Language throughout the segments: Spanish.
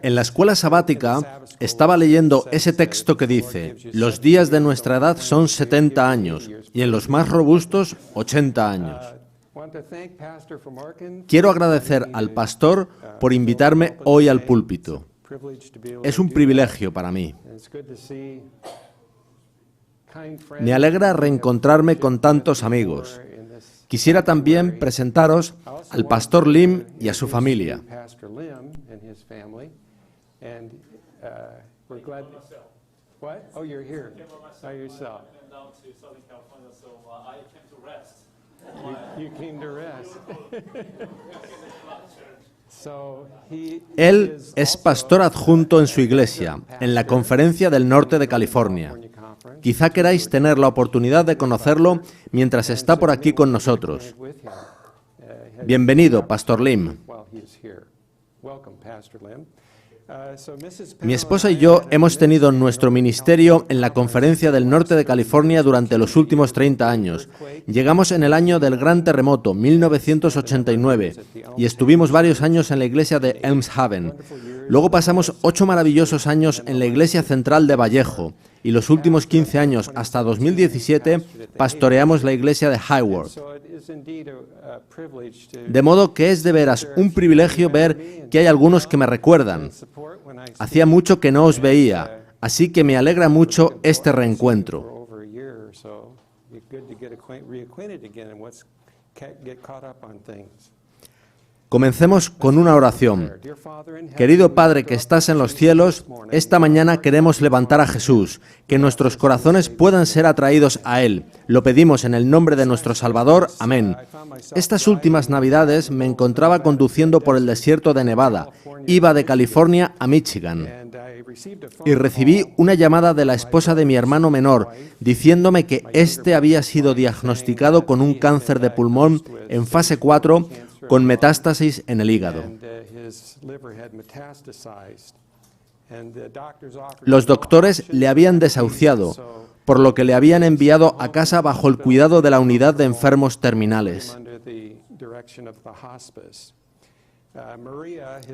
En la escuela sabática estaba leyendo ese texto que dice: los días de nuestra edad son 70 años y en los más robustos 80 años. Quiero agradecer al pastor por invitarme hoy al púlpito. Es un privilegio para mí. Me alegra reencontrarme con tantos amigos. Quisiera también presentaros al pastor Lim y a su familia. Él es pastor adjunto en su iglesia, en la Conferencia del Norte de California. Quizá queráis tener la oportunidad de conocerlo mientras está por aquí con nosotros. Bienvenido, Pastor Lim. Mi esposa y yo hemos tenido nuestro ministerio en la Conferencia del Norte de California durante los últimos 30 años. Llegamos en el año del gran terremoto, 1989, y estuvimos varios años en la iglesia de Elms Haven. Luego pasamos 8 maravillosos años en la iglesia central de Vallejo, y los últimos 15 años, hasta 2017, pastoreamos la iglesia de Hayward. De modo que es de veras un privilegio ver que hay algunos que me recuerdan. Hacía mucho que no os veía, así que me alegra mucho este reencuentro. Comencemos con una oración. Querido Padre que estás en los cielos, esta mañana queremos levantar a Jesús, que nuestros corazones puedan ser atraídos a Él. Lo pedimos en el nombre de nuestro Salvador. Amén. Estas últimas Navidades me encontraba conduciendo por el desierto de Nevada. Iba de California a Michigan. Y recibí una llamada de la esposa de mi hermano menor, diciéndome que éste había sido diagnosticado con un cáncer de pulmón en fase 4, con metástasis en el hígado. Los doctores le habían desahuciado, por lo que le habían enviado a casa bajo el cuidado de la unidad de enfermos terminales.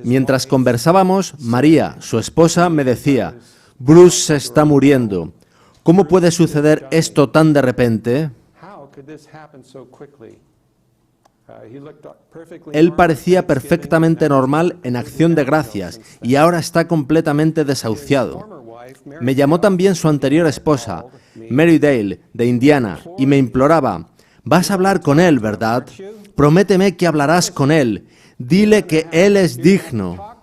Mientras conversábamos, María, su esposa, me decía: Bruce se está muriendo. ¿Cómo puede suceder esto tan de repente? Él parecía perfectamente normal en acción de gracias y ahora está completamente desahuciado. Me llamó también su anterior esposa, Mary Dale, de Indiana, y me imploraba: vas a hablar con él, ¿verdad? Prométeme que hablarás con él. Dile que él es digno.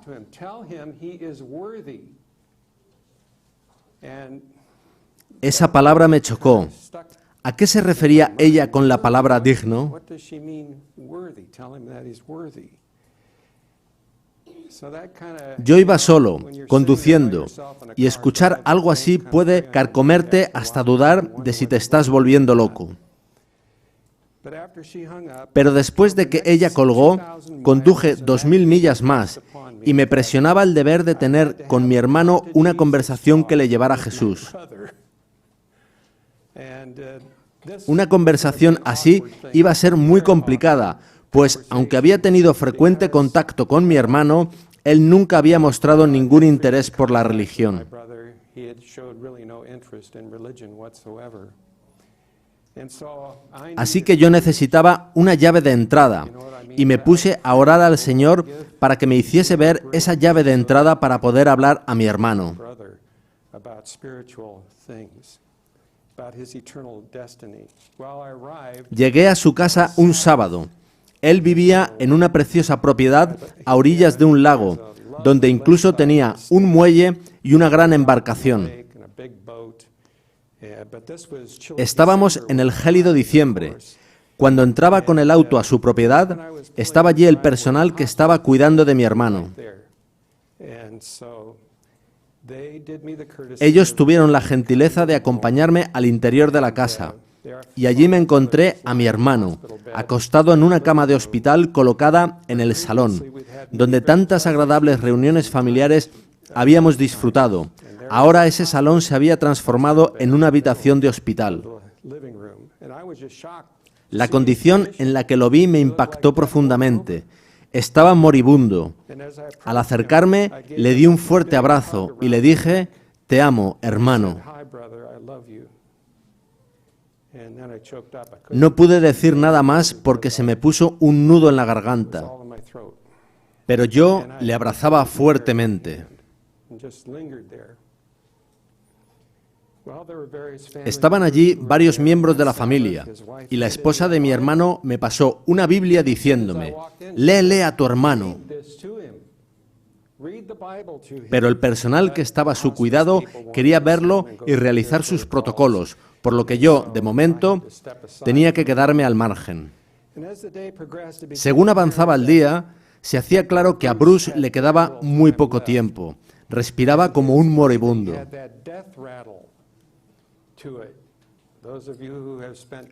Esa palabra me chocó. ¿A qué se refería ella con la palabra digno? Yo iba solo, conduciendo, y escuchar algo así puede carcomerte hasta dudar de si te estás volviendo loco. Pero después de que ella colgó, conduje 2000 millas más y me presionaba el deber de tener con mi hermano una conversación que le llevara a Jesús. Una conversación así iba a ser muy complicada, pues aunque había tenido frecuente contacto con mi hermano, él nunca había mostrado ningún interés por la religión. Así que yo necesitaba una llave de entrada y me puse a orar al Señor para que me hiciese ver esa llave de entrada para poder hablar a mi hermano. Llegué a su casa un sábado. Él vivía en una preciosa propiedad a orillas de un lago, donde incluso tenía un muelle y una gran embarcación. Estábamos en el gélido diciembre. Cuando entraba con el auto a su propiedad, estaba allí el personal que estaba cuidando de mi hermano. Ellos tuvieron la gentileza de acompañarme al interior de la casa, y allí me encontré a mi hermano, acostado en una cama de hospital colocada en el salón, donde tantas agradables reuniones familiares habíamos disfrutado. Ahora ese salón se había transformado en una habitación de hospital. La condición en la que lo vi me impactó profundamente. Estaba moribundo. Al acercarme, le di un fuerte abrazo y le dije, «Te amo, hermano». No pude decir nada más porque se me puso un nudo en la garganta, pero yo le abrazaba fuertemente. Estaban allí varios miembros de la familia y la esposa de mi hermano me pasó una Biblia diciéndome, «Léele a tu hermano». Pero el personal que estaba a su cuidado quería verlo y realizar sus protocolos, por lo que yo, de momento, tenía que quedarme al margen. Según avanzaba el día, se hacía claro que a Bruce le quedaba muy poco tiempo. Respiraba como un moribundo.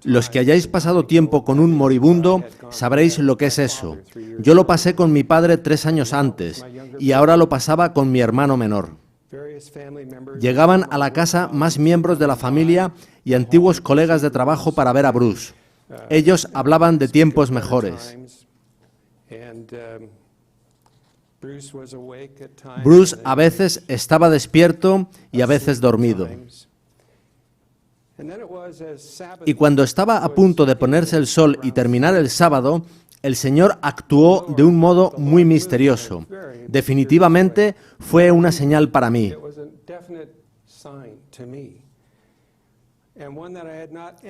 Los que hayáis pasado tiempo con un moribundo sabréis lo que es eso. Yo lo pasé con mi padre 3 años antes y ahora lo pasaba con mi hermano menor. Llegaban a la casa más miembros de la familia y antiguos colegas de trabajo para ver a Bruce. Ellos hablaban de tiempos mejores. Bruce a veces estaba despierto y a veces dormido. Y cuando estaba a punto de ponerse el sol y terminar el sábado, el Señor actuó de un modo muy misterioso. Definitivamente fue una señal para mí.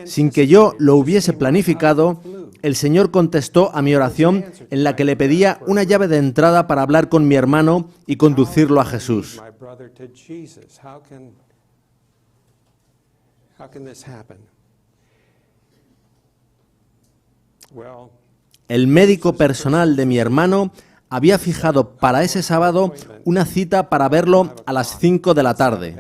Sin que yo lo hubiese planificado, el Señor contestó a mi oración en la que le pedía una llave de entrada para hablar con mi hermano y conducirlo a Jesús. El médico personal de mi hermano había fijado para ese sábado una cita para verlo a las 5 de la tarde.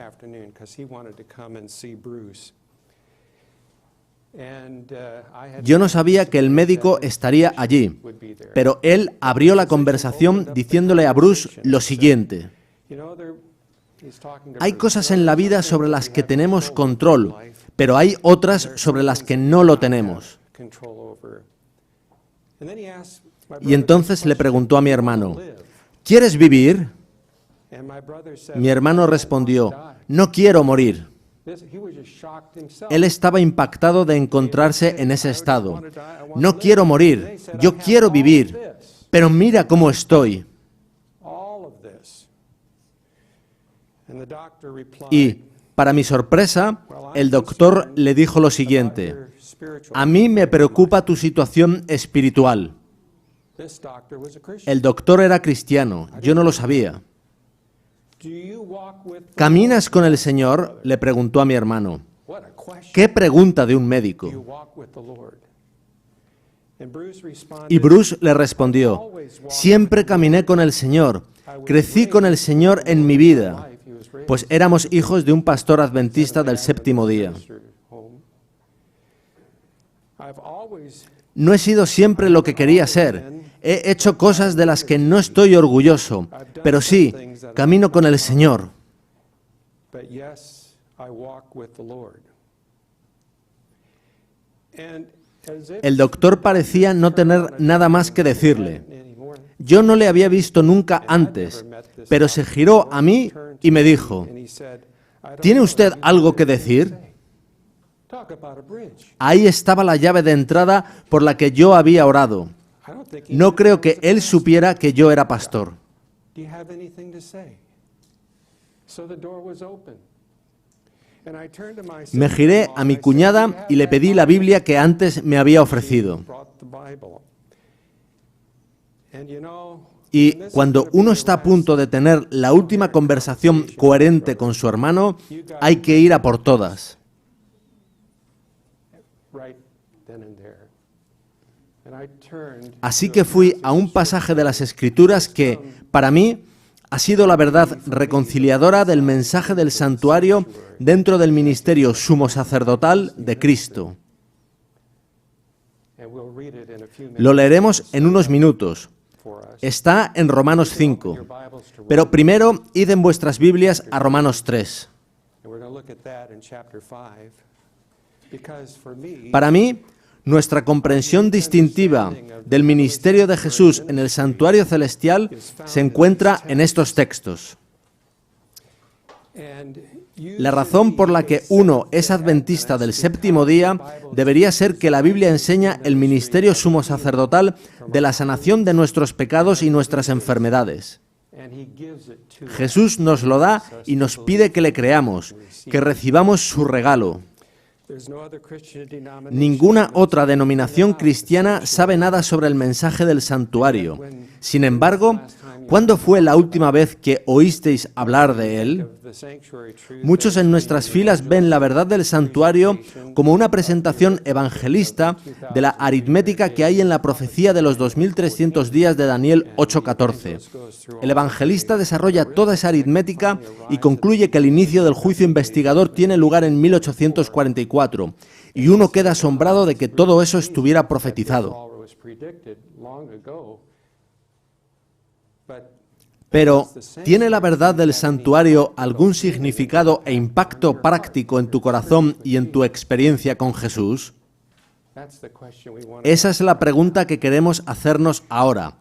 Yo no sabía que el médico estaría allí, pero él abrió la conversación diciéndole a Bruce lo siguiente. Hay cosas en la vida sobre las que tenemos control, pero hay otras sobre las que no lo tenemos. Y entonces le preguntó a mi hermano, ¿quieres vivir? Mi hermano respondió, no quiero morir. Él estaba impactado de encontrarse en ese estado. No quiero morir, yo quiero vivir, pero mira cómo estoy. Y, para mi sorpresa, el doctor le dijo lo siguiente, a mí me preocupa tu situación espiritual. El doctor era cristiano, yo no lo sabía. ¿Caminas con el Señor?, le preguntó a mi hermano. ¿Qué pregunta de un médico? Y Bruce le respondió, siempre caminé con el Señor, crecí con el Señor en mi vida, pues éramos hijos de un pastor adventista del séptimo día. No he sido siempre lo que quería ser. He hecho cosas de las que no estoy orgulloso, pero sí, camino con el Señor. El doctor parecía no tener nada más que decirle. Yo no le había visto nunca antes, pero se giró a mí y me dijo, ¿tiene usted algo que decir? Ahí estaba la llave de entrada por la que yo había orado. No creo que él supiera que yo era pastor. Me giré a mi cuñada y le pedí la Biblia que antes me había ofrecido. Y cuando uno está a punto de tener la última conversación coherente con su hermano, hay que ir a por todas. Así que fui a un pasaje de las Escrituras que, para mí, ha sido la verdad reconciliadora del mensaje del santuario dentro del ministerio sumo sacerdotal de Cristo. Lo leeremos en unos minutos. Está en Romanos 5. Pero primero, id en vuestras Biblias a Romanos 3. Para mí, Nuestra comprensión distintiva del ministerio de Jesús en el santuario celestial se encuentra en estos textos. La razón por la que uno es adventista del séptimo día debería ser que la Biblia enseña el ministerio sumo sacerdotal de la sanación de nuestros pecados y nuestras enfermedades. Jesús nos lo da y nos pide que le creamos, que recibamos su regalo. Ninguna otra denominación cristiana sabe nada sobre el mensaje del santuario. Sin embargo, ¿cuándo fue la última vez que oísteis hablar de él? Muchos en nuestras filas ven la verdad del santuario como una presentación evangelista de la aritmética que hay en la profecía de los 2300 días de Daniel 8:14. El evangelista desarrolla toda esa aritmética y concluye que el inicio del juicio investigador tiene lugar en 1844, y uno queda asombrado de que todo eso estuviera profetizado. Pero, ¿tiene la verdad del santuario algún significado e impacto práctico en tu corazón y en tu experiencia con Jesús? Esa es la pregunta que queremos hacernos ahora.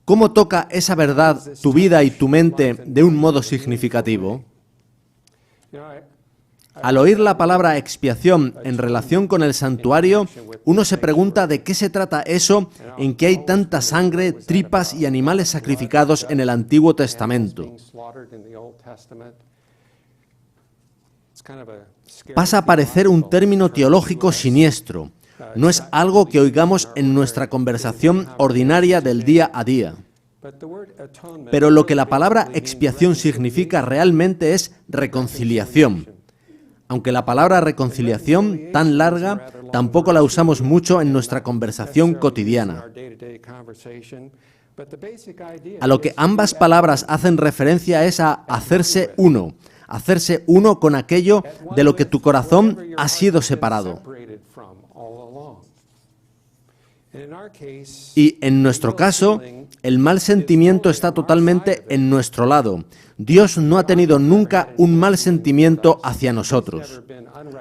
¿Cómo toca esa verdad tu vida y tu mente de un modo significativo? Al oír la palabra expiación en relación con el santuario, uno se pregunta de qué se trata eso en que hay tanta sangre, tripas y animales sacrificados en el Antiguo Testamento. Pasa a parecer un término teológico siniestro. No es algo que oigamos en nuestra conversación ordinaria del día a día. Pero lo que la palabra expiación significa realmente es reconciliación. Aunque la palabra reconciliación, tan larga, tampoco la usamos mucho en nuestra conversación cotidiana. A lo que ambas palabras hacen referencia es a hacerse uno con aquello de lo que tu corazón ha sido separado. Y en nuestro caso, el mal sentimiento está totalmente en nuestro lado. Dios no ha tenido nunca un mal sentimiento hacia nosotros.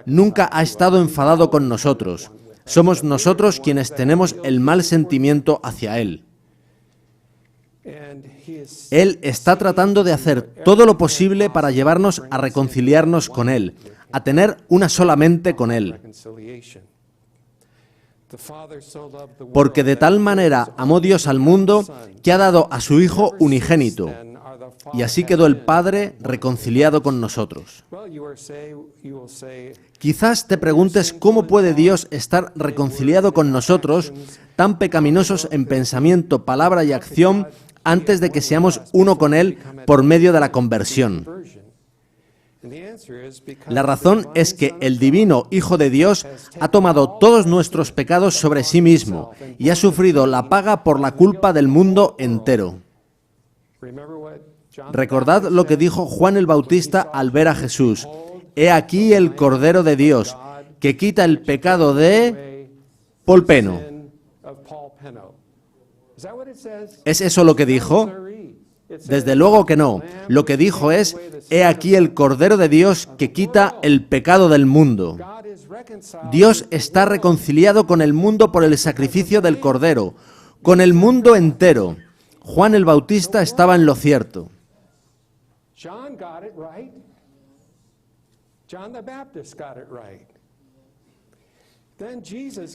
Nunca ha estado enfadado con nosotros. Somos nosotros quienes tenemos el mal sentimiento hacia Él. Él está tratando de hacer todo lo posible para llevarnos a reconciliarnos con Él, a tener una sola mente con Él. Porque de tal manera amó Dios al mundo que ha dado a su Hijo unigénito, y así quedó el Padre reconciliado con nosotros. Quizás te preguntes cómo puede Dios estar reconciliado con nosotros, tan pecaminosos en pensamiento, palabra y acción, antes de que seamos uno con Él por medio de la conversión. La razón es que el divino Hijo de Dios ha tomado todos nuestros pecados sobre sí mismo y ha sufrido la paga por la culpa del mundo entero. Recordad lo que dijo Juan el Bautista al ver a Jesús. He aquí el Cordero de Dios, que quita el pecado de Paul Peno. ¿Es eso lo que dijo? Desde luego que no. Lo que dijo es, he aquí el Cordero de Dios que quita el pecado del mundo. Dios está reconciliado con el mundo por el sacrificio del Cordero, con el mundo entero. Juan el Bautista estaba en lo cierto.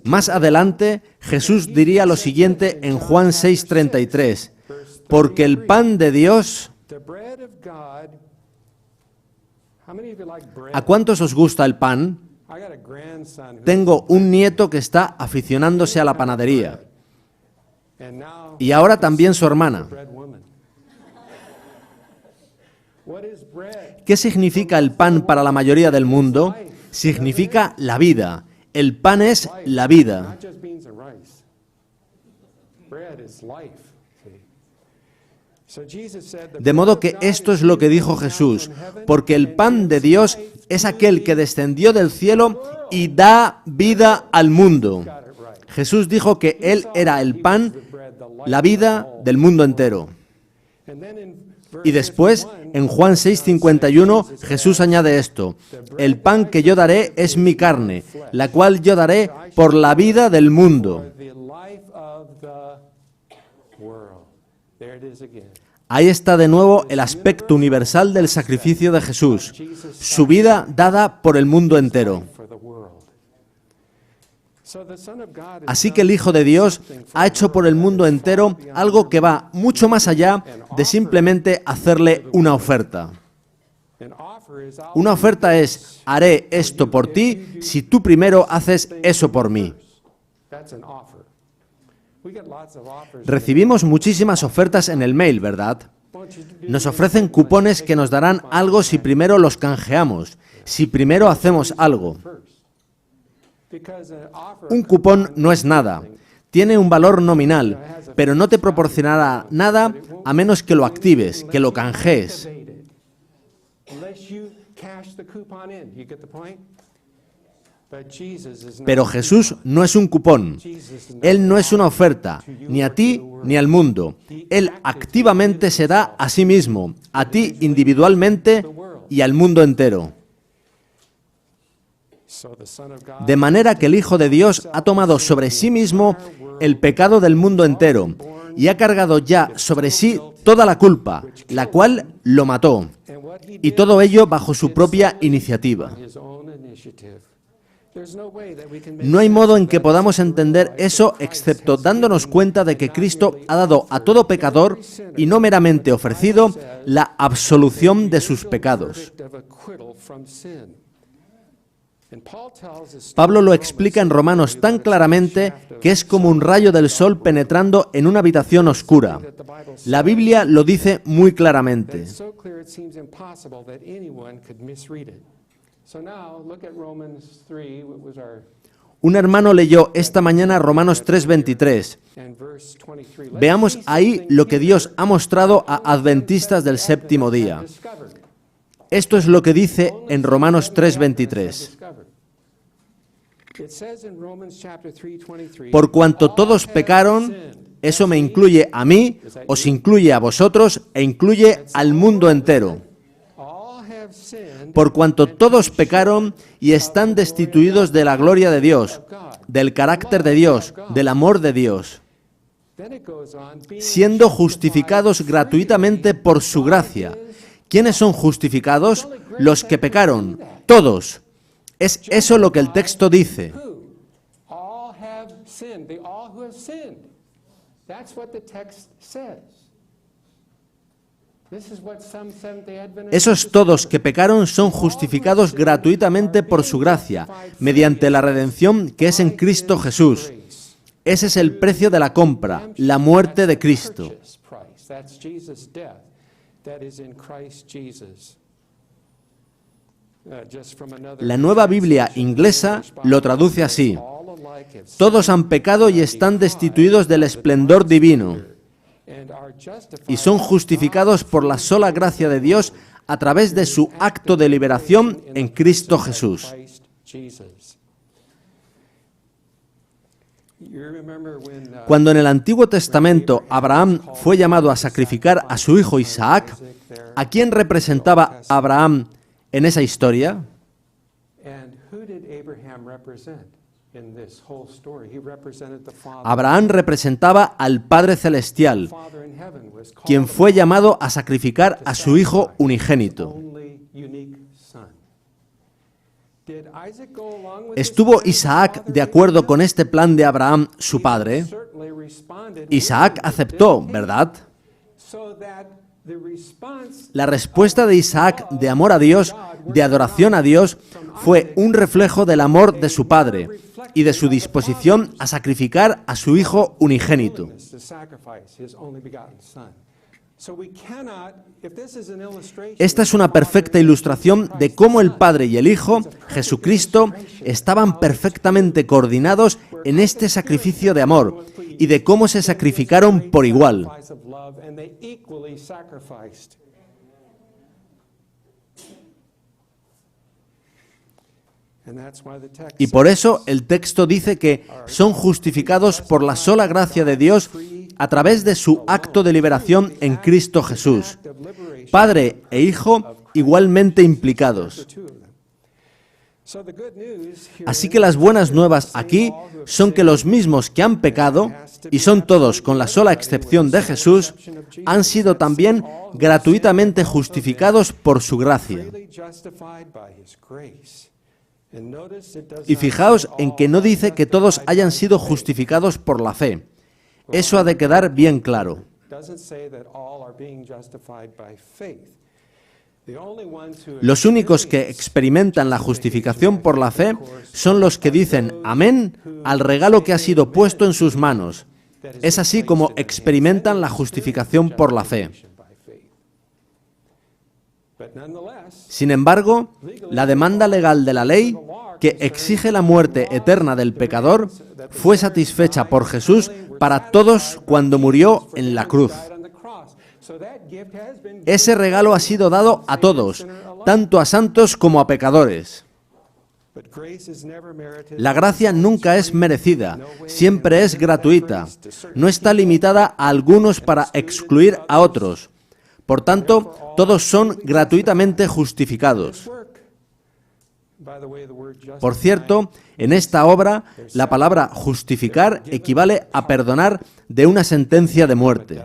Más adelante, Jesús diría lo siguiente en Juan 6:33. Porque el pan de Dios... ¿A cuántos os gusta el pan? Tengo un nieto que está aficionándose a la panadería. Y ahora también su hermana. ¿Qué significa el pan para la mayoría del mundo? Significa la vida. El pan es la vida. De modo que esto es lo que dijo Jesús, porque el pan de Dios es aquel que descendió del cielo y da vida al mundo. Jesús dijo que Él era el pan, la vida del mundo entero. Y después, en Juan 6:51, Jesús añade esto: el pan que yo daré es mi carne, la cual yo daré por la vida del mundo. Ahí está de nuevo el aspecto universal del sacrificio de Jesús, su vida dada por el mundo entero. Así que el Hijo de Dios ha hecho por el mundo entero algo que va mucho más allá de simplemente hacerle una oferta. Una oferta es: haré esto por ti si tú primero haces eso por mí. Recibimos muchísimas ofertas en el mail, ¿verdad? Nos ofrecen cupones que nos darán algo si primero los canjeamos, si primero hacemos algo. Un cupón no es nada, tiene un valor nominal, pero no te proporcionará nada a menos que lo actives, que lo canjees. Pero Jesús no es un cupón. Él no es una oferta, ni a ti ni al mundo. Él activamente se da a sí mismo, a ti individualmente y al mundo entero. De manera que el Hijo de Dios ha tomado sobre sí mismo el pecado del mundo entero y ha cargado ya sobre sí toda la culpa, la cual lo mató, y todo ello bajo su propia iniciativa. No hay modo en que podamos entender eso excepto dándonos cuenta de que Cristo ha dado a todo pecador, y no meramente ofrecido, la absolución de sus pecados. Pablo lo explica en Romanos tan claramente que es como un rayo del sol penetrando en una habitación oscura. La Biblia lo dice muy claramente. Un hermano leyó esta mañana Romanos 3:23. Veamos ahí lo que Dios ha mostrado a adventistas del séptimo día. Esto es lo que dice en Romanos 3:23. Por cuanto todos pecaron, eso me incluye a mí, os incluye a vosotros e incluye al mundo entero. Por cuanto todos pecaron y están destituidos de la gloria de Dios, del carácter de Dios, del amor de Dios, siendo justificados gratuitamente por su gracia. ¿Quiénes son justificados? Los que pecaron, todos. Es eso lo que el texto dice. Esos todos que pecaron son justificados gratuitamente por su gracia, mediante la redención que es en Cristo Jesús. Ese es el precio de la compra, la muerte de Cristo. La Nueva Biblia Inglesa lo traduce así: todos han pecado y están destituidos del esplendor divino, y son justificados por la sola gracia de Dios a través de su acto de liberación en Cristo Jesús. Cuando en el Antiguo Testamento Abraham fue llamado a sacrificar a su hijo Isaac, ¿a quién representaba Abraham en esa historia? Abraham representaba al Padre Celestial, quien fue llamado a sacrificar a su hijo unigénito. ¿Estuvo Isaac de acuerdo con este plan de Abraham, su padre? Isaac aceptó, ¿verdad? La respuesta de Isaac de amor a Dios, de adoración a Dios, fue un reflejo del amor de su padre y de su disposición a sacrificar a su hijo unigénito. Esta es una perfecta ilustración de cómo el Padre y el Hijo, Jesucristo, estaban perfectamente coordinados en este sacrificio de amor y de cómo se sacrificaron por igual. Y por eso el texto dice que son justificados por la sola gracia de Dios a través de su acto de liberación en Cristo Jesús. Padre e Hijo igualmente implicados. Así que las buenas nuevas aquí son que los mismos que han pecado, y son todos con la sola excepción de Jesús, han sido también gratuitamente justificados por su gracia. Y fijaos en que no dice que todos hayan sido justificados por la fe. Eso ha de quedar bien claro. Los únicos que experimentan la justificación por la fe son los que dicen amén al regalo que ha sido puesto en sus manos. Es así como experimentan la justificación por la fe. Sin embargo, la demanda legal de la ley, que exige la muerte eterna del pecador, fue satisfecha por Jesús para todos cuando murió en la cruz. Ese regalo ha sido dado a todos, tanto a santos como a pecadores. La gracia nunca es merecida, siempre es gratuita. No está limitada a algunos para excluir a otros. Por tanto, todos son gratuitamente justificados. Por cierto, en esta obra, la palabra justificar equivale a perdonar de una sentencia de muerte.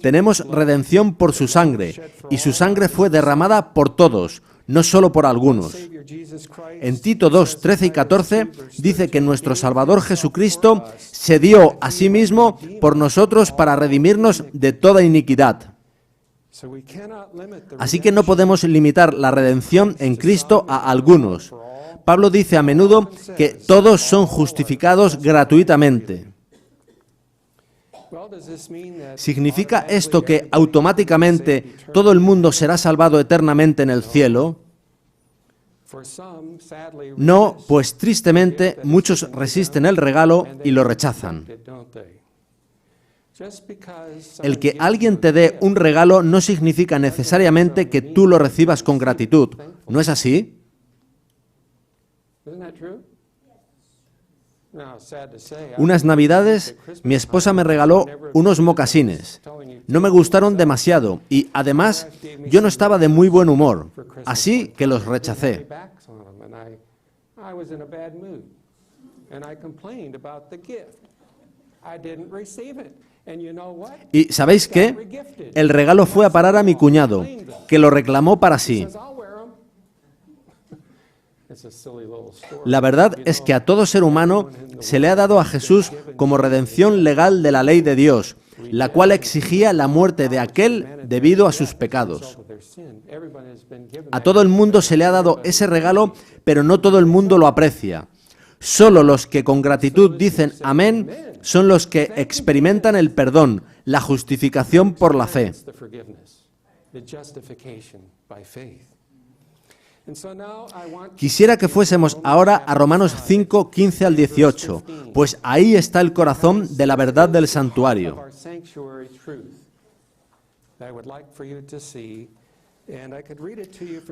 Tenemos redención por su sangre, y su sangre fue derramada por todos, no solo por algunos. En Tito 2, 13 y 14 dice que nuestro Salvador Jesucristo se dio a sí mismo por nosotros para redimirnos de toda iniquidad. Así que no podemos limitar la redención en Cristo a algunos. Pablo dice a menudo que todos son justificados gratuitamente. ¿Significa esto que automáticamente todo el mundo será salvado eternamente en el cielo? No, pues tristemente muchos resisten el regalo y lo rechazan. El que alguien te dé un regalo no significa necesariamente que tú lo recibas con gratitud. ¿No es así? Unas Navidades, mi esposa me regaló unos mocasines. No me gustaron demasiado y, además, yo no estaba de muy buen humor, así que los rechacé. ¿Y sabéis qué? El regalo fue a parar a mi cuñado, que lo reclamó para sí. La verdad es que a todo ser humano se le ha dado a Jesús como redención legal de la ley de Dios, la cual exigía la muerte de aquel debido a sus pecados. A todo el mundo se le ha dado ese regalo, pero no todo el mundo lo aprecia. Solo los que con gratitud dicen amén son los que experimentan el perdón, la justificación por la fe. Quisiera que fuésemos ahora a Romanos 5, 15 al 18, pues ahí está el corazón de la verdad del santuario.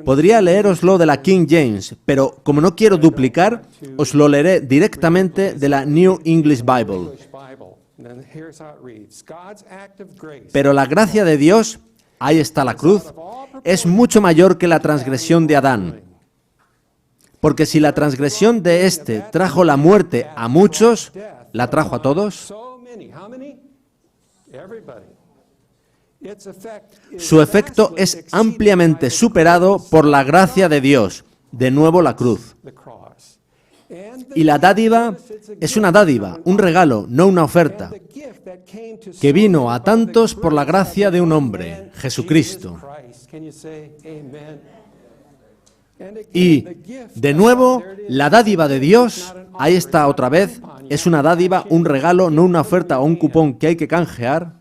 Podría leéroslo de la King James, pero como no quiero duplicar, os lo leeré directamente de la New English Bible. Pero la gracia de Dios, ahí está la cruz, es mucho mayor que la transgresión de Adán. Porque si la transgresión de éste trajo la muerte a muchos, ¿la trajo a todos? Su efecto es ampliamente superado por la gracia de Dios, de nuevo la cruz. Y la dádiva es una dádiva, un regalo, no una oferta, que vino a tantos por la gracia de un hombre, Jesucristo. Y, de nuevo, la dádiva de Dios, ahí está otra vez, es una dádiva, un regalo, no una oferta o un cupón que hay que canjear.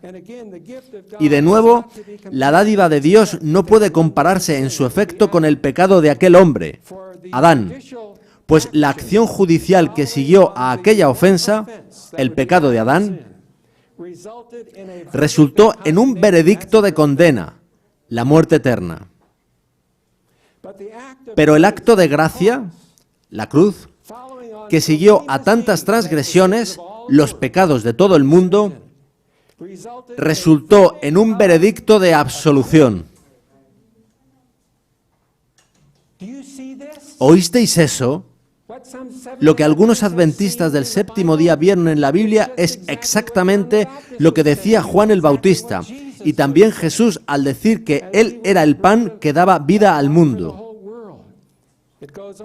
Y, de nuevo, la dádiva de Dios no puede compararse en su efecto con el pecado de aquel hombre, Adán, pues la acción judicial que siguió a aquella ofensa, el pecado de Adán, resultó en un veredicto de condena, la muerte eterna. Pero el acto de gracia, la cruz, que siguió a tantas transgresiones, los pecados de todo el mundo, resultó en un veredicto de absolución. ¿Oísteis eso? Lo que algunos adventistas del séptimo día vieron en la Biblia es exactamente lo que decía Juan el Bautista y también Jesús al decir que Él era el pan que daba vida al mundo.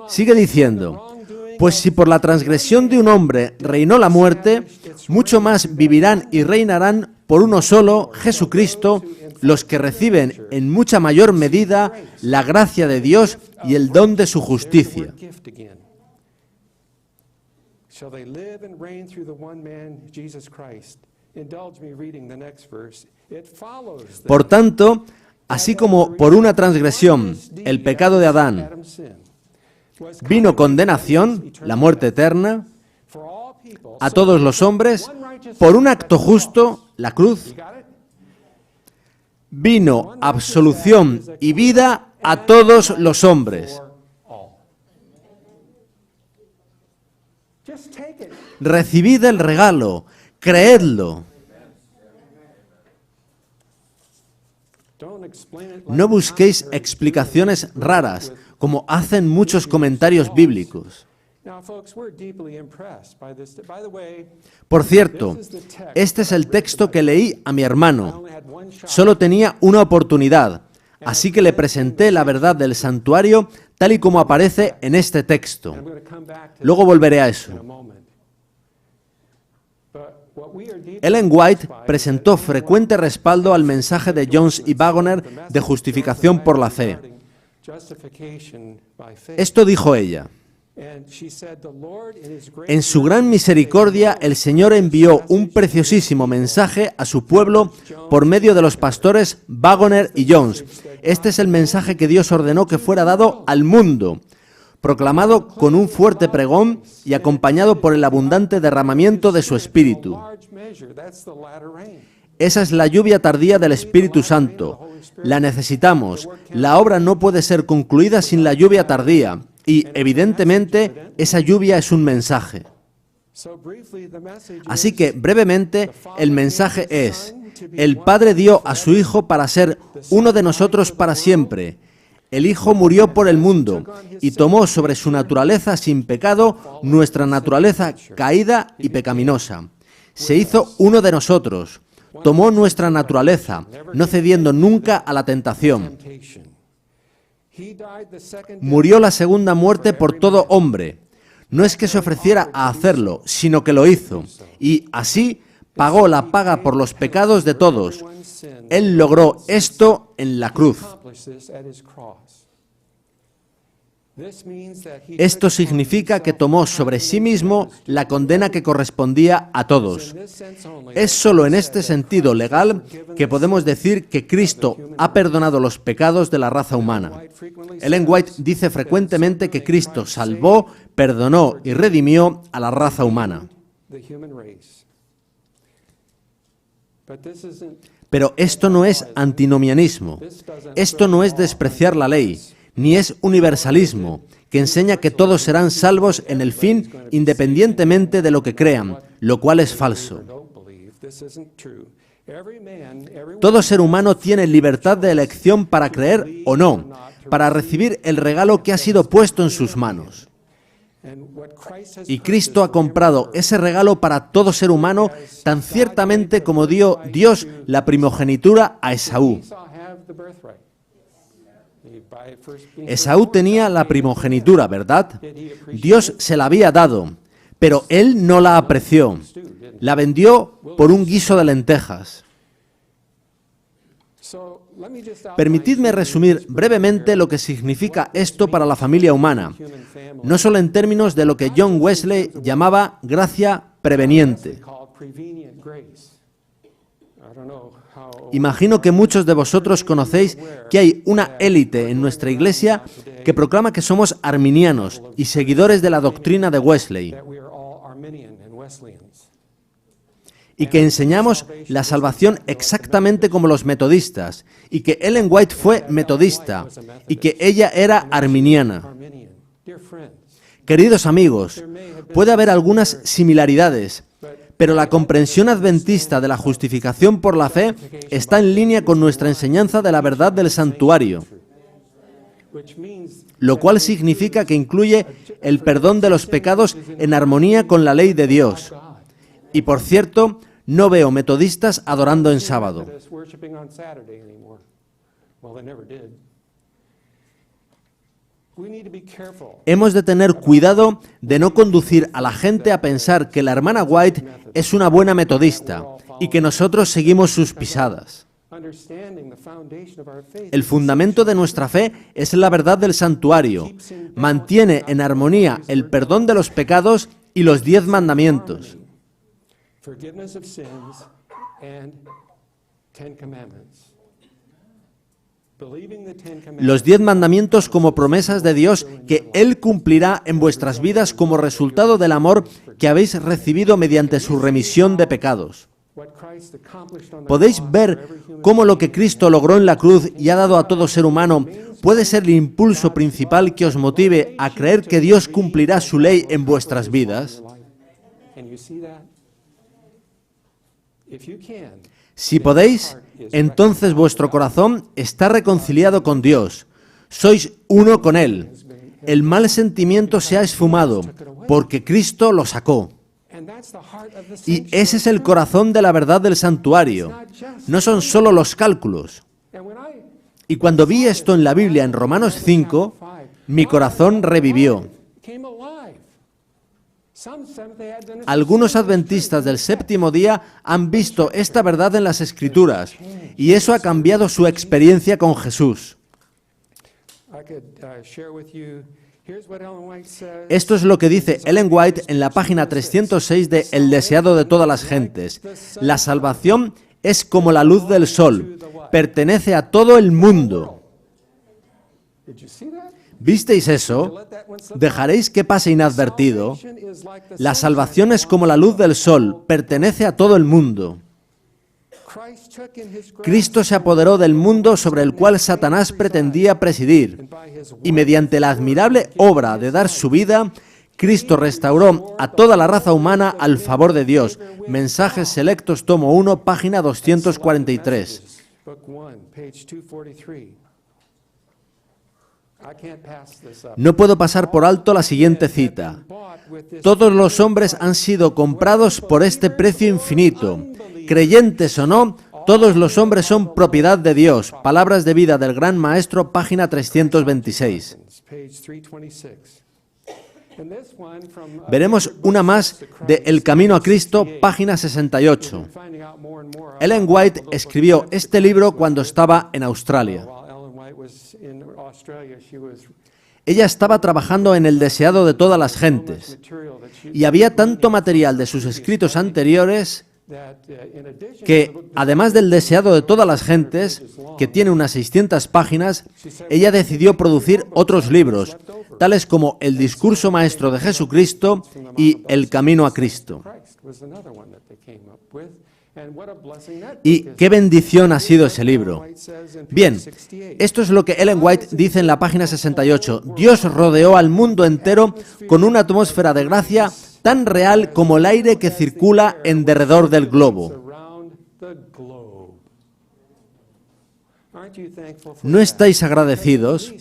Sigue diciendo, pues si por la transgresión de un hombre reinó la muerte, mucho más vivirán y reinarán por uno solo, Jesucristo, los que reciben en mucha mayor medida la gracia de Dios y el don de su justicia. Shall they live and reign through the one man, Jesus Christ? Indulge me reading the next verse. It follows. Por tanto, así como por una transgresión, el pecado de Adán, vino condenación, la muerte eterna, a todos los hombres, por un acto justo, la cruz, vino absolución y vida a todos los hombres. Recibid el regalo, creedlo. No busquéis explicaciones raras, como hacen muchos comentarios bíblicos. Por cierto, este es el texto que leí a mi hermano. Solo tenía una oportunidad, así que le presenté la verdad del santuario tal y como aparece en este texto. Luego volveré a eso. Ellen White presentó frecuente respaldo al mensaje de Jones y Waggoner de justificación por la fe. Esto dijo ella: en su gran misericordia, el Señor envió un preciosísimo mensaje a su pueblo por medio de los pastores Waggoner y Jones. Este es el mensaje que Dios ordenó que fuera dado al mundo, proclamado con un fuerte pregón y acompañado por el abundante derramamiento de su Espíritu. Esa es la lluvia tardía del Espíritu Santo. La necesitamos. La obra no puede ser concluida sin la lluvia tardía. Y, evidentemente, esa lluvia es un mensaje. Así que, brevemente, el mensaje es: el Padre dio a su Hijo para ser uno de nosotros para siempre. El Hijo murió por el mundo y tomó sobre su naturaleza sin pecado nuestra naturaleza caída y pecaminosa. Se hizo uno de nosotros, tomó nuestra naturaleza, no cediendo nunca a la tentación. Murió la segunda muerte por todo hombre. No es que se ofreciera a hacerlo, sino que lo hizo. Y así pagó la paga por los pecados de todos. Él logró esto en la cruz. Esto significa que tomó sobre sí mismo la condena que correspondía a todos. Es solo en este sentido legal que podemos decir que Cristo ha perdonado los pecados de la raza humana. Ellen White dice frecuentemente que Cristo salvó, perdonó y redimió a la raza humana. Pero esto no es antinomianismo. Esto no es despreciar la ley, ni es universalismo, que enseña que todos serán salvos en el fin independientemente de lo que crean, lo cual es falso. Todo ser humano tiene libertad de elección para creer o no, para recibir el regalo que ha sido puesto en sus manos. Y Cristo ha comprado ese regalo para todo ser humano tan ciertamente como dio Dios la primogenitura a Esaú. Esaú tenía la primogenitura, ¿verdad? Dios se la había dado, pero él no la apreció. La vendió por un guiso de lentejas. Permitidme resumir brevemente lo que significa esto para la familia humana, no solo en términos de lo que John Wesley llamaba gracia preveniente. Imagino que muchos de vosotros conocéis que hay una élite en nuestra iglesia que proclama que somos arminianos y seguidores de la doctrina de Wesley, y que enseñamos la salvación exactamente como los metodistas, y que Ellen White fue metodista, y que ella era arminiana. Queridos amigos, puede haber algunas similaridades, Pero la comprensión adventista de la justificación por la fe está en línea con nuestra enseñanza de la verdad del santuario, lo cual significa que incluye el perdón de los pecados en armonía con la ley de Dios. Y por cierto, no veo metodistas adorando en sábado. Hemos de tener cuidado de no conducir a la gente a pensar que la hermana White es una buena metodista y que nosotros seguimos sus pisadas. El fundamento de nuestra fe es la verdad del santuario. Mantiene en armonía el perdón de los pecados y los 10 mandamientos. Los 10 mandamientos como promesas de Dios que Él cumplirá en vuestras vidas como resultado del amor que habéis recibido mediante su remisión de pecados. Podéis ver cómo lo que Cristo logró en la cruz y ha dado a todo ser humano puede ser el impulso principal que os motive a creer que Dios cumplirá su ley en vuestras vidas. Si podéis, entonces vuestro corazón está reconciliado con Dios. Sois uno con Él. El mal sentimiento se ha esfumado, porque Cristo lo sacó. Y ese es el corazón de la verdad del santuario. No son solo los cálculos. Y cuando vi esto en la Biblia, en Romanos 5, mi corazón revivió. Algunos adventistas del séptimo día han visto esta verdad en las Escrituras, y eso ha cambiado su experiencia con Jesús. Esto es lo que dice Ellen White en la página 306 de El deseado de todas las gentes. La salvación es como la luz del sol, pertenece a todo el mundo. ¿Visteis eso? ¿Dejaréis que pase inadvertido? La salvación es como la luz del sol, pertenece a todo el mundo. Cristo se apoderó del mundo sobre el cual Satanás pretendía presidir, y mediante la admirable obra de dar su vida, Cristo restauró a toda la raza humana al favor de Dios. Mensajes Selectos, tomo 1, página 243. No puedo pasar por alto la siguiente cita. Todos los hombres han sido comprados por este precio infinito. Creyentes o no, todos los hombres son propiedad de Dios. Palabras de vida del Gran Maestro, página 326. Veremos una más de El Camino a Cristo, página 68. Ellen White escribió este libro cuando estaba en Australia. Ella estaba trabajando en El deseado de todas las gentes, y había tanto material de sus escritos anteriores que, además del deseado de todas las gentes, que tiene unas 600 páginas, ella decidió producir otros libros, tales como El discurso maestro de Jesucristo y El camino a Cristo. Y qué bendición ha sido ese libro. Bien, esto es lo que Ellen White dice en la página 68. Dios rodeó al mundo entero con una atmósfera de gracia tan real como el aire que circula en derredor del globo. ¿No estáis agradecidos?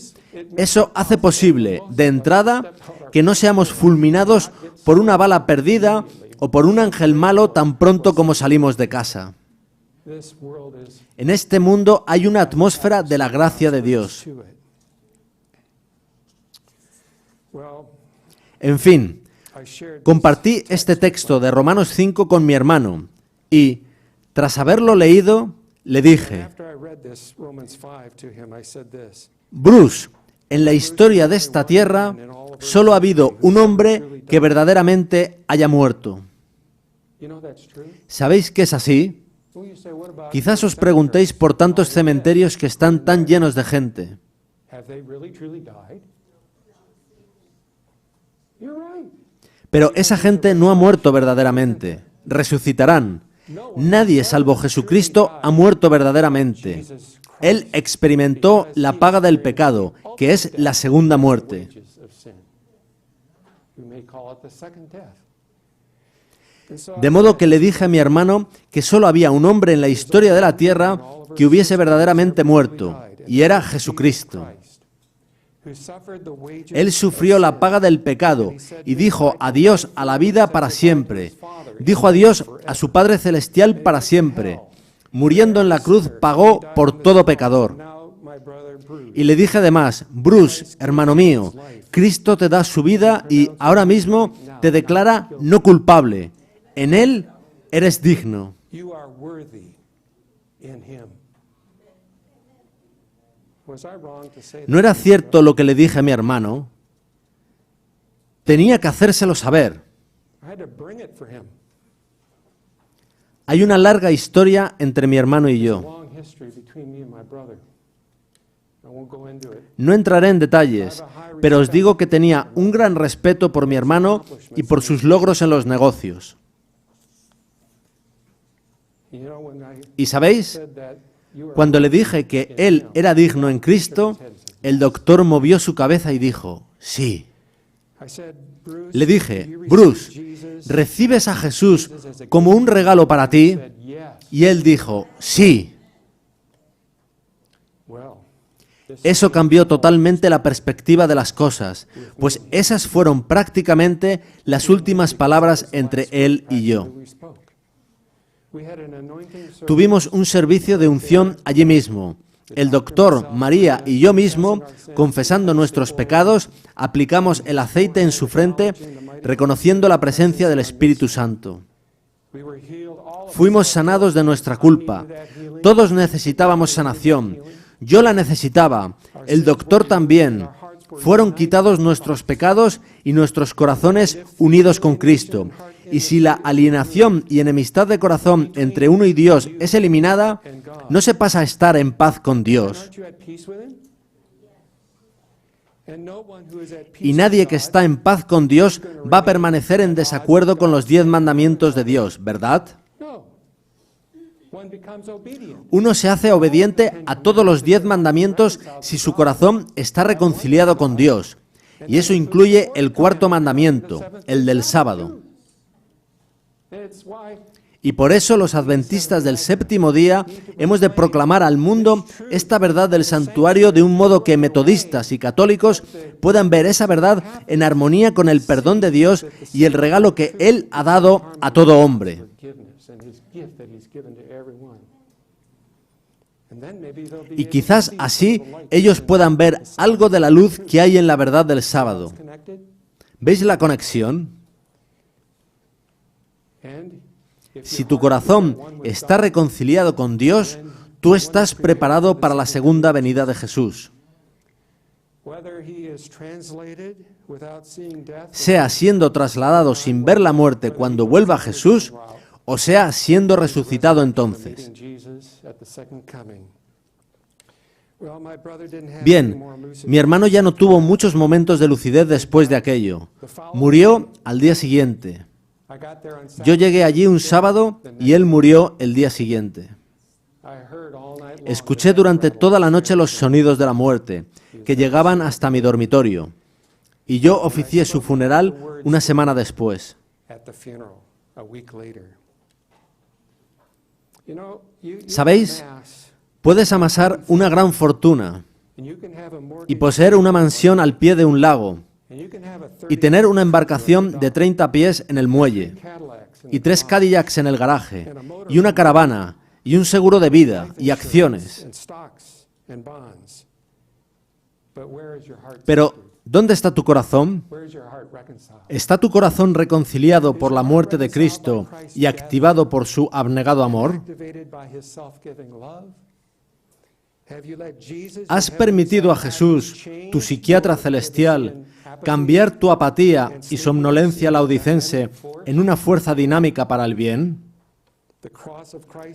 Eso hace posible, de entrada, que no seamos fulminados por una bala perdida o por un ángel malo tan pronto como salimos de casa. En este mundo hay una atmósfera de la gracia de Dios. En fin, compartí este texto de Romanos 5 con mi hermano y, tras haberlo leído, le dije: Bruce, en la historia de esta tierra solo ha habido un hombre que verdaderamente haya muerto. ¿Sabéis que es así? Quizás os preguntéis por tantos cementerios que están tan llenos de gente. Pero esa gente no ha muerto verdaderamente. Resucitarán. Nadie, salvo Jesucristo, ha muerto verdaderamente. Él experimentó la paga del pecado, que es la segunda muerte. De modo que le dije a mi hermano que solo había un hombre en la historia de la tierra que hubiese verdaderamente muerto, y era Jesucristo. Él sufrió la paga del pecado y dijo adiós a la vida para siempre. Dijo adiós a su Padre Celestial para siempre. Muriendo en la cruz pagó por todo pecador. Y le dije además, Bruce, hermano mío, Cristo te da su vida y ahora mismo te declara no culpable. En Él eres digno. ¿No era cierto lo que le dije a mi hermano? Tenía que hacérselo saber. Hay una larga historia entre mi hermano y yo. No entraré en detalles, pero os digo que tenía un gran respeto por mi hermano y por sus logros en los negocios. ¿Y sabéis? Cuando le dije que él era digno en Cristo, el doctor movió su cabeza y dijo, sí. Le dije, Bruce, ¿recibes a Jesús como un regalo para ti? Y él dijo, sí. Eso cambió totalmente la perspectiva de las cosas, pues esas fueron prácticamente las últimas palabras entre él y yo. Tuvimos un servicio de unción allí mismo. El doctor, María y yo mismo, confesando nuestros pecados, aplicamos el aceite en su frente, reconociendo la presencia del Espíritu Santo. Fuimos sanados de nuestra culpa. Todos necesitábamos sanación. Yo la necesitaba, el doctor también. Fueron quitados nuestros pecados y nuestros corazones unidos con Cristo. Y si la alienación y enemistad de corazón entre uno y Dios es eliminada, no se pasa a estar en paz con Dios. Y nadie que está en paz con Dios va a permanecer en desacuerdo con los 10 mandamientos de Dios, ¿verdad? Uno se hace obediente a todos los 10 mandamientos si su corazón está reconciliado con Dios. Y eso incluye el 4º mandamiento, el del sábado. Y por eso los adventistas del séptimo día hemos de proclamar al mundo esta verdad del santuario de un modo que metodistas y católicos puedan ver esa verdad en armonía con el perdón de Dios y el regalo que Él ha dado a todo hombre. Y quizás así ellos puedan ver algo de la luz que hay en la verdad del sábado. ¿Veis la conexión? Si tu corazón está reconciliado con Dios, tú estás preparado para la segunda venida de Jesús. Sea siendo trasladado sin ver la muerte cuando vuelva Jesús, o sea siendo resucitado entonces. Bien, mi hermano ya no tuvo muchos momentos de lucidez después de aquello. Murió al día siguiente. Yo llegué allí un sábado y él murió el día siguiente. Escuché durante toda la noche los sonidos de la muerte, que llegaban hasta mi dormitorio, y yo oficié su funeral una semana después. ¿Sabéis? Puedes amasar una gran fortuna y poseer una mansión al pie de un lago, y tener una embarcación de 30 pies en el muelle, y 3 Cadillacs en el garaje, y una caravana, y un seguro de vida, y acciones. Pero, ¿dónde está tu corazón? ¿Está tu corazón reconciliado por la muerte de Cristo y activado por su abnegado amor? ¿Has permitido a Jesús, tu psiquiatra celestial, cambiar tu apatía y somnolencia laudicense en una fuerza dinámica para el bien?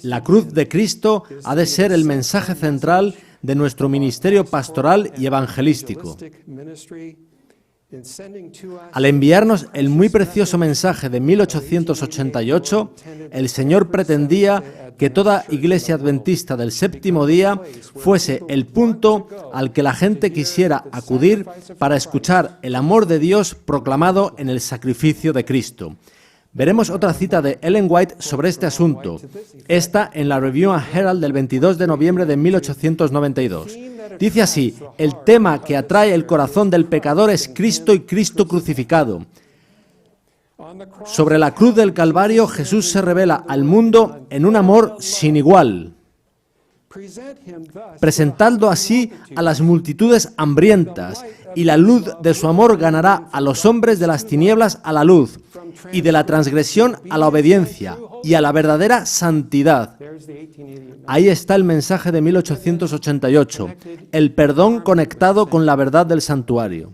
La cruz de Cristo ha de ser el mensaje central de nuestro ministerio pastoral y evangelístico. Al enviarnos el muy precioso mensaje de 1888, el Señor pretendía que toda iglesia adventista del séptimo día fuese el punto al que la gente quisiera acudir para escuchar el amor de Dios proclamado en el sacrificio de Cristo. Veremos otra cita de Ellen White sobre este asunto, esta en la Review and Herald del 22 de noviembre de 1892. Dice así: el tema que atrae el corazón del pecador es Cristo y Cristo crucificado. Sobre la cruz del Calvario, Jesús se revela al mundo en un amor sin igual, presentando así a las multitudes hambrientas, y la luz de su amor ganará a los hombres de las tinieblas a la luz, y de la transgresión a la obediencia, y a la verdadera santidad. Ahí está el mensaje de 1888, el perdón conectado con la verdad del santuario.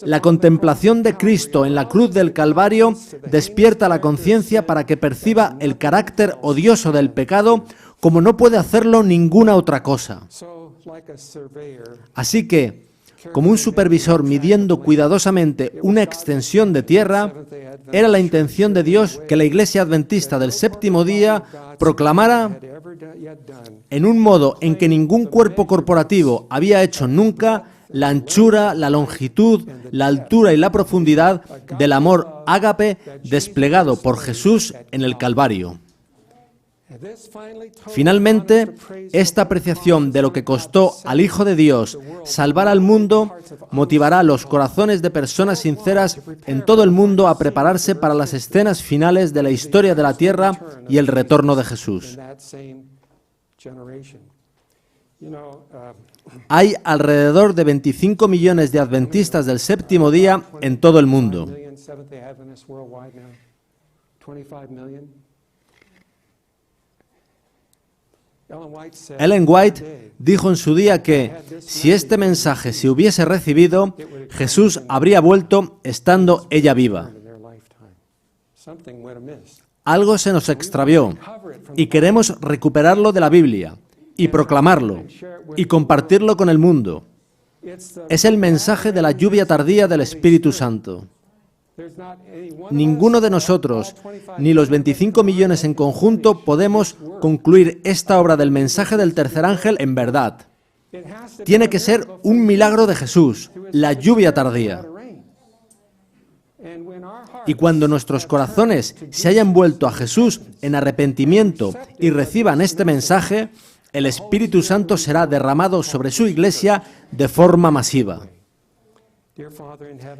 La contemplación de Cristo en la cruz del Calvario despierta la conciencia para que perciba el carácter odioso del pecado como no puede hacerlo ninguna otra cosa. Así que, como un supervisor midiendo cuidadosamente una extensión de tierra, era la intención de Dios que la Iglesia Adventista del Séptimo Día proclamara en un modo en que ningún cuerpo corporativo había hecho nunca la anchura, la longitud, la altura y la profundidad del amor ágape desplegado por Jesús en el Calvario. Finalmente, esta apreciación de lo que costó al Hijo de Dios salvar al mundo motivará a los corazones de personas sinceras en todo el mundo a prepararse para las escenas finales de la historia de la tierra y el retorno de Jesús. Hay alrededor de 25 millones de adventistas del séptimo día en todo el mundo. Ellen White dijo en su día que, si este mensaje se hubiese recibido, Jesús habría vuelto estando ella viva. Algo se nos extravió y queremos recuperarlo de la Biblia y proclamarlo y compartirlo con el mundo. Es el mensaje de la lluvia tardía del Espíritu Santo. Ninguno de nosotros, ni los 25 millones en conjunto, podemos concluir esta obra del mensaje del tercer ángel en verdad. Tiene que ser un milagro de Jesús, la lluvia tardía. Y cuando nuestros corazones se hayan vuelto a Jesús en arrepentimiento y reciban este mensaje, el Espíritu Santo será derramado sobre su Iglesia de forma masiva.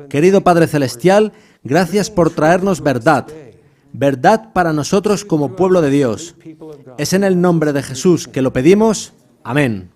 Querido Padre Celestial, gracias por traernos verdad, verdad para nosotros como pueblo de Dios. Es en el nombre de Jesús que lo pedimos. Amén.